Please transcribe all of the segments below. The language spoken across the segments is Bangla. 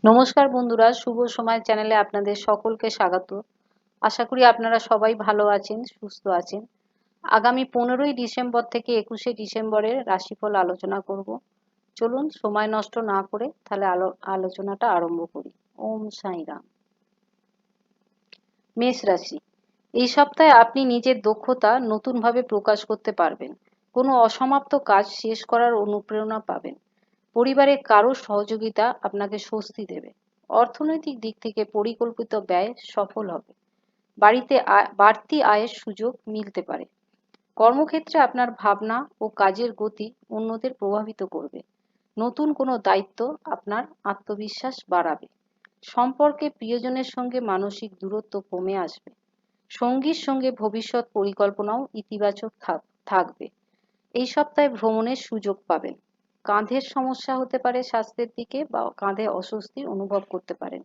নমস্কার বন্ধুরা, শুভ সময় চ্যানেলে আপনাদের সকলকে স্বাগত। আশা করি আপনারা সবাই ভালো আছেন, সুস্থ আছেন। আগামী 15ই ডিসেম্বর থেকে 21শে ডিসেম্বরের রাশিফল আলোচনা করব। চলুন সময় নষ্ট না করে তাহলে আলোচনাটা আরম্ভ করি। ওম সাইরাম। মেষ রাশি, এই সপ্তাহে আপনি নিজের দক্ষতা নতুনভাবে প্রকাশ করতে পারবেন। কোনো অসমাপ্ত কাজ শেষ করার অনুপ্রেরণা পাবেন। পরিবারের কারো সহযোগিতা আপনাকে স্বস্তি দেবে। অর্থনৈতিক দিক থেকে পরিকল্পিত ব্যয় সফল হবে। বাড়িতে বাড়তি আয়ের সুযোগ মিলতে পারে। কর্মক্ষেত্রে আপনার ভাবনা ও কাজের গতি অন্যদের প্রভাবিত করবে। নতুন কোনো দায়িত্ব আপনার আত্মবিশ্বাস বাড়াবে। সম্পর্কে প্রিয়জনের সঙ্গে মানসিক দূরত্ব কমে আসবে। সঙ্গীর সঙ্গে ভবিষ্যৎ পরিকল্পনাও ইতিবাচক থাকবে। এই সপ্তাহে ভ্রমণের সুযোগ পাবেন। কাঁধের সমস্যা হতে পারে স্বাস্থ্যের দিকে, বা কাঁধে অস্বস্তি অনুভব করতে পারেন।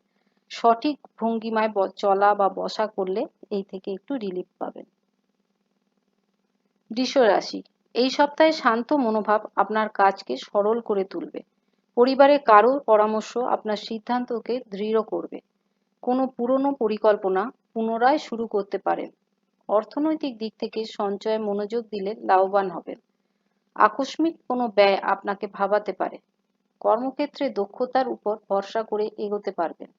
সঠিক ভঙ্গিমায় চলা বা বসা করলে এই থেকে একটু রিলিফ পাবেন। বৃষ রাশি, এই সপ্তাহে শান্ত মনোভাব আপনার কাজকে সরল করে তুলবে। পরিবারের কারো পরামর্শ আপনার সিদ্ধান্তকে দৃঢ় করবে। কোনো পুরনো পরিকল্পনা পুনরায় শুরু করতে পারেন। অর্থনৈতিক দিক থেকে সঞ্চয়ে মনোযোগ দিলে লাভবান হবেন। আকস্মিক কোনো ব্যয় আপনাকে ভাবাতে পারে। কর্মক্ষেত্রে দক্ষতার উপর ভরসা করে এগোতে পারবেন।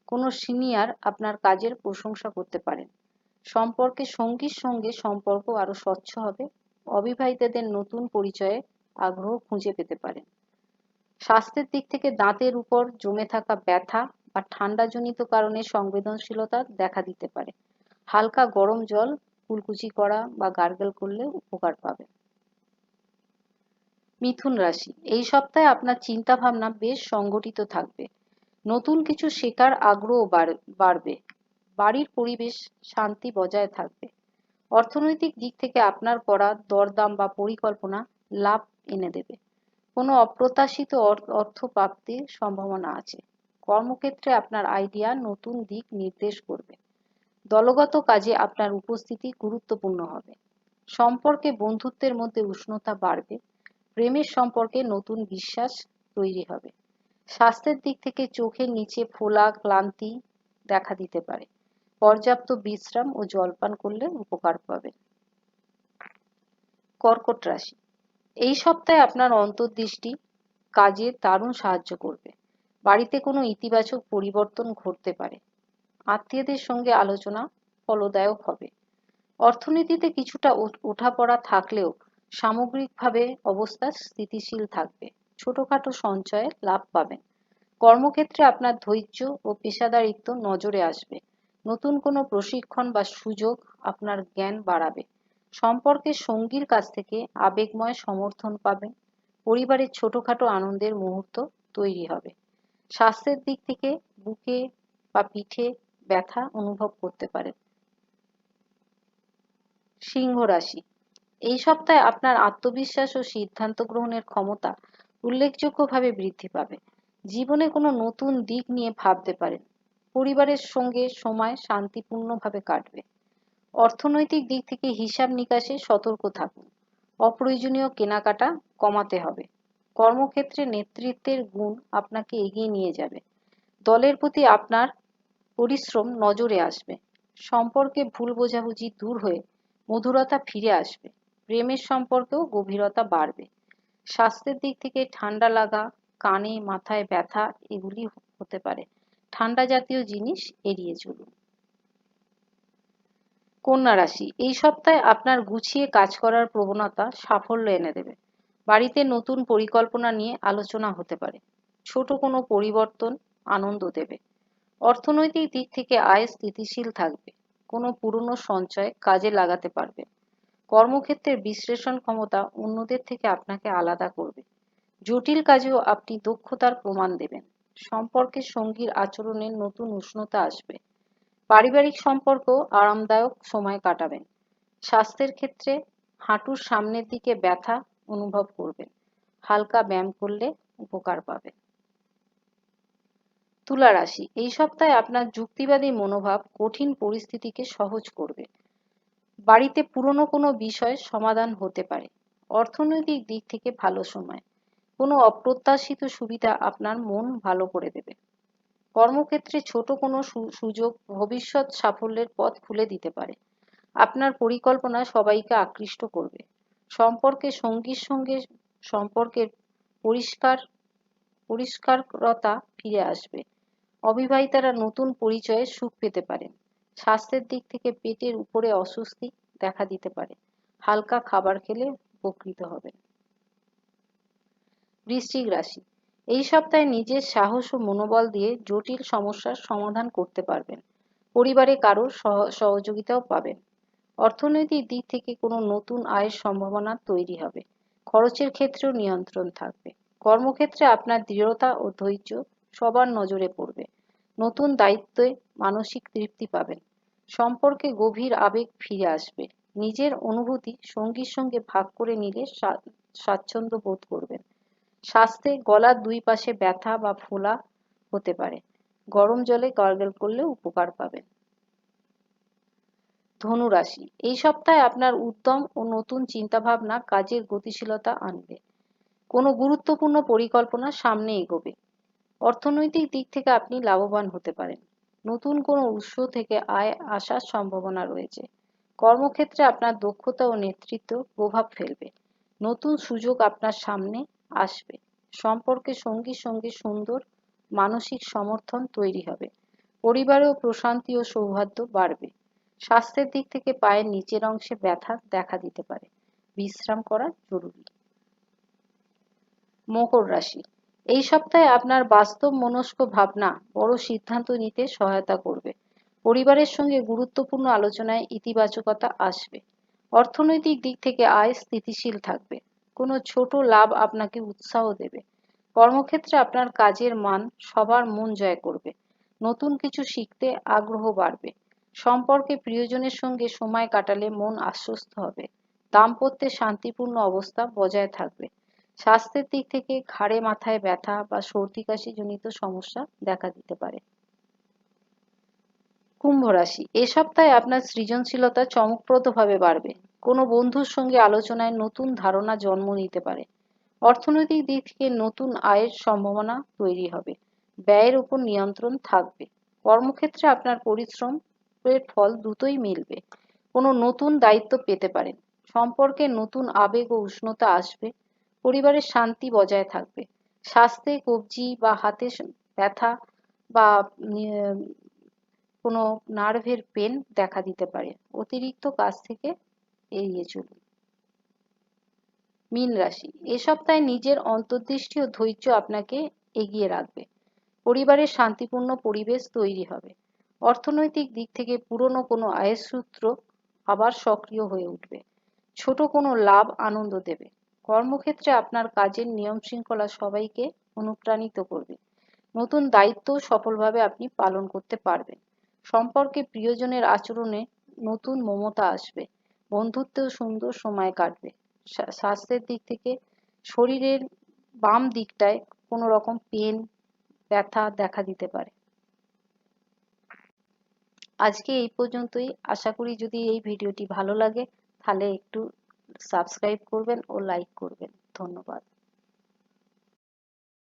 কোনো সিনিয়র আপনার কাজের প্রশংসা করতে পারেন। সম্পর্কে সঙ্গীর সঙ্গে সম্পর্ক আরো স্বচ্ছ হবে। অবিবাহিতদের নতুন পরিচয়ে আগ্রহ খুঁজে পেতে পারেন। স্বাস্থ্যের দিক থেকে দাঁতের উপর জমে থাকা ব্যথা বা ঠান্ডাজনিত কারণে সংবেদনশীলতা দেখা দিতে পারে। হালকা গরম জল কুলকুচি করা বা গার্গল করলে উপকার পাবেন। মিথুন রাশি, এই সপ্তাহে আপনার চিন্তা ভাবনা বেশ সংগঠিত থাকবে। নতুন কিছু শেখার আগ্রহ বাড়বে। বাড়ির পরিবেশ শান্তি বজায় থাকবে। অর্থনৈতিক দিক থেকে আপনার করা দরদাম বা পরিকল্পনা লাভ এনে দেবে। কোনো অপ্রত্যাশিত অর্থ প্রাপ্তির সম্ভাবনা আছে। কর্মক্ষেত্রে আপনার আইডিয়া নতুন দিক নির্দেশ করবে। দলগত কাজে আপনার উপস্থিতি গুরুত্বপূর্ণ হবে। সম্পর্কে বন্ধুত্বের মধ্যে উষ্ণতা বাড়বে। প্রেমের সম্পর্কে নতুন বিশ্বাস তৈরি হবে। স্বাস্থ্যের দিক থেকে চোখের নিচে ফোলা, ক্লান্তি দেখা দিতে পারে। পর্যাপ্ত বিশ্রাম ও জলপান করলে উপকার পাবেন। কর্কট রাশি, এই সপ্তাহে আপনার অন্তর্দৃষ্টি কাজে দারুণ সাহায্য করবে। বাড়িতে কোনো ইতিবাচক পরিবর্তন ঘটতে পারে। আত্মীয়দের সঙ্গে আলোচনা ফলদায়ক হবে। অর্থনীতিতে কিছুটা ওঠাপড়া থাকলেও সামগ্রিকভাবে অবস্থা স্থিতিশীল থাকবে। ছোটখাটো সঞ্চয়ে লাভ পাবেন। কর্মক্ষেত্রে আপনার ধৈর্য ও পেশাদারিত্ব নজরে আসবে। নতুন কোনো প্রশিক্ষণ বা সুযোগ আপনার জ্ঞান বাড়াবে। সম্পর্কে সঙ্গীর কাছ থেকে আবেগময় সমর্থন পাবেন। পরিবারের ছোটখাটো আনন্দের মুহূর্ত তৈরি হবে। স্বাস্থ্যের দিক থেকে বুকে বা পিঠে ব্যথা অনুভব করতে পারেন। সিংহ রাশি, এই সপ্তাহে আপনার আত্মবিশ্বাস ও সিদ্ধান্ত গ্রহণের ক্ষমতা উল্লেখযোগ্যভাবে বৃদ্ধি পাবে। জীবনে কোনো নতুন দিক নিয়ে ভাবতে পারেন। পরিবারের সঙ্গে সময় শান্তিপূর্ণভাবে কাটবে। অর্থনৈতিক দিক থেকে হিসাব নিকাশে সতর্ক থাকুন। অপ্রয়োজনীয় কেনাকাটা কমাতে হবে। কর্মক্ষেত্রে নেতৃত্বের গুণ আপনাকে এগিয়ে নিয়ে যাবে। দলের প্রতি আপনার পরিশ্রম নজরে আসবে। সম্পর্কে ভুল বোঝাবুঝি দূর হয়ে মধুরতা ফিরে আসবে। প্রেমের সম্পর্কেও গভীরতা বাড়বে। স্বাস্থ্যের দিক থেকে ঠান্ডা লাগা, কানে মাথায় ব্যথা এগুলি হতে পারে। ঠান্ডা জাতীয় জিনিস এড়িয়ে চলুন। কন্যা রাশি, এই সপ্তাহে আপনার গুছিয়ে কাজ করার প্রবণতা সাফল্য এনে দেবে। বাড়িতে নতুন পরিকল্পনা নিয়ে আলোচনা হতে পারে। ছোট কোনো পরিবর্তন আনন্দ দেবে। অর্থনৈতিক দিক থেকে আয় স্থিতিশীল থাকবে। কোনো পুরনো সঞ্চয় কাজে লাগাতে পারবে। কর্মক্ষেত্রের বিশ্লেষণ ক্ষমতা অন্যদের থেকে আপনাকে আলাদা করবে। জটিল কাজেও আপনি দক্ষতার প্রমাণ দেবেন। সম্পর্কে সঙ্গীর আচরণের নতুন উষ্ণতা আসবে। পারিবারিক সম্পর্ক আরামদায়ক সময় কাটাবেন। স্বাস্থ্যের ক্ষেত্রে হাঁটুর সামনের দিকে ব্যথা অনুভব করবেন। হালকা ব্যায়াম করলে উপকার পাবেন। তুলা রাশি, এই সপ্তাহে আপনার যুক্তিবাদী মনোভাব কঠিন পরিস্থিতিকে সহজ করবে। বাড়িতে পুরনো কোনো বিষয় সমাধান হতে পারে। অর্থনৈতিক দিক থেকে ভালো সময়। কোনো অপ্রত্যাশিত সুবিধা আপনার মন ভালো করে দেবে। কর্মক্ষেত্রে ছোট কোনো সুযোগ ভবিষ্যৎ সাফল্যের পথ খুলে দিতে পারে। আপনার পরিকল্পনা সবাইকে আকৃষ্ট করবে। সম্পর্কে সঙ্গীর সঙ্গে সম্পর্কের পরিষ্কারতা ফিরে আসবে। অবিবাহিতারা নতুন পরিচয়ে সুখ পেতে পারেন। স্বাস্থ্যের দিক থেকে পেটের উপরে অস্বস্তি দেখা দিতে পারে। হালকা খাবার খেলে উপকৃত হবেন। বৃশ্চিক রাশি, এই সপ্তাহে নিজের সাহস ও মনোবল দিয়ে জটিল সমস্যার সমাধান করতে পারবেন। পরিবারে কারোর সহযোগিতাও পাবেন। অর্থনৈতিক দিক থেকে কোনো নতুন আয়ের সম্ভাবনা তৈরি হবে। খরচের ক্ষেত্রেও নিয়ন্ত্রণ থাকবে। কর্মক্ষেত্রে আপনার দৃঢ়তা ও ধৈর্য সবার নজরে পড়বে। নতুন দায়িত্বে মানসিক তৃপ্তি পাবেন। সম্পর্কে গভীর আবেগ ফিরে আসবে। নিজের অনুভূতি সঙ্গীর সঙ্গে ভাগ করে নিলে স্বাচ্ছন্দ্য বোধ করবেন। স্বাস্থ্যে গলার দুই পাশে ব্যথা বা ফোলা হতে পারে। গরম জলে গার্গল করলে উপকার পাবেন। ধনু রাশি, এই সপ্তাহে আপনার উদ্যম ও নতুন চিন্তাভাবনা কাজের গতিশীলতা আনবে। কোনো গুরুত্বপূর্ণ পরিকল্পনা সামনে এগোবে। অর্থনৈতিক দিক থেকে আপনি লাভবান হতে পারেন। নতুন কোনো উৎস থেকে আয় আসার সম্ভাবনা রয়েছে। কর্মক্ষেত্রে আপনার দক্ষতা ও নেতৃত্ব প্রভাব ফেলবে। নতুন সুযোগ আপনার সামনে আসবে। সম্পর্কে সঙ্গীর সঙ্গে সুন্দর মানসিক সমর্থন তৈরি হবে। পরিবারেও প্রশান্তি ও সৌহার্দ্য বাড়বে। স্বাস্থ্যের দিক থেকে পায়ের নিচের অংশে ব্যথা দেখা দিতে পারে। বিশ্রাম করা জরুরি। মকর রাশি, এই সপ্তাহে আপনার বাস্তব মনস্ক ভাবনা বড় সিদ্ধান্ত নিতে সহায়তা করবে। পরিবারের সঙ্গে গুরুত্বপূর্ণ আলোচনায় ইতিবাচকতা আসবে। অর্থনৈতিক দিক থেকে আয় স্থিতিশীল থাকবে। কোনো ছোট লাভ আপনাকে উৎসাহ দেবে। কর্মক্ষেত্রে আপনার কাজের মান সবার মন জয় করবে। নতুন কিছু শিখতে আগ্রহ বাড়বে। সম্পর্কে প্রিয়জনের সঙ্গে সময় কাটালে মন আশ্বস্ত হবে। দাম্পত্যে শান্তিপূর্ণ অবস্থা বজায় থাকবে। স্বাস্থ্যের দিক থেকে ঘাড়ে মাথায় ব্যথা বা সর্দি কাশি জনিত সমস্যা দেখা দিতে পারে। কুম্ভ রাশি, এ সপ্তাহে আপনার সৃজনশীলতা চমকপ্রদভাবে বাড়বে। কোনো বন্ধুর সঙ্গে আলোচনায় নতুন ধারণা জন্ম নিতে পারে। অর্থনৈতিক দিক থেকে নতুন আয়ের সম্ভাবনা তৈরি হবে। ব্যয়ের উপর নিয়ন্ত্রণ থাকবে। কর্মক্ষেত্রে আপনার পরিশ্রমের ফল দ্রুতই মিলবে। কোনো নতুন দায়িত্ব পেতে পারেন। সম্পর্কে নতুন আবেগ ও উষ্ণতা আসবে। পরিবারের শান্তি বজায় থাকবে। স্বাস্থ্যে কবজি বা হাতে ব্যথা বা কোনো নার্ভের পেন দেখা দিতে পারে। অতিরিক্ত কাজ থেকে এড়িয়ে চলুন। মীন রাশি, এ সপ্তাহে নিজের অন্তর্দৃষ্টি ও ধৈর্য আপনাকে এগিয়ে রাখবে। পরিবারের শান্তিপূর্ণ পরিবেশ তৈরি হবে। অর্থনৈতিক দিক থেকে পুরনো কোনো আয়ের সূত্র আবার সক্রিয় হয়ে উঠবে। ছোট কোনো লাভ আনন্দ দেবে। কর্মক্ষেত্রে আপনার কাজের নিয়ম শৃঙ্খলা সবাইকে অনুপ্রাণিত করবে। নতুন দায়িত্ব সফলভাবে আপনি পালন করতে পারবেন। সম্পর্কে প্রিয়জনের আচরণে নতুন মমতা আসবে। বন্ধুত্বেও সুন্দর সময় কাটবে। স্বাস্থ্যের দিক থেকে শরীরের বাম দিকটায় কোনো রকম পেন ব্যথা দেখা দিতে পারে। আজকে এই পর্যন্তই। আশা করি যদি এই ভিডিওটি ভালো লাগে তাহলে একটু সাবস্ক্রাইব করবেন ও লাইক করবেন। ধন্যবাদ।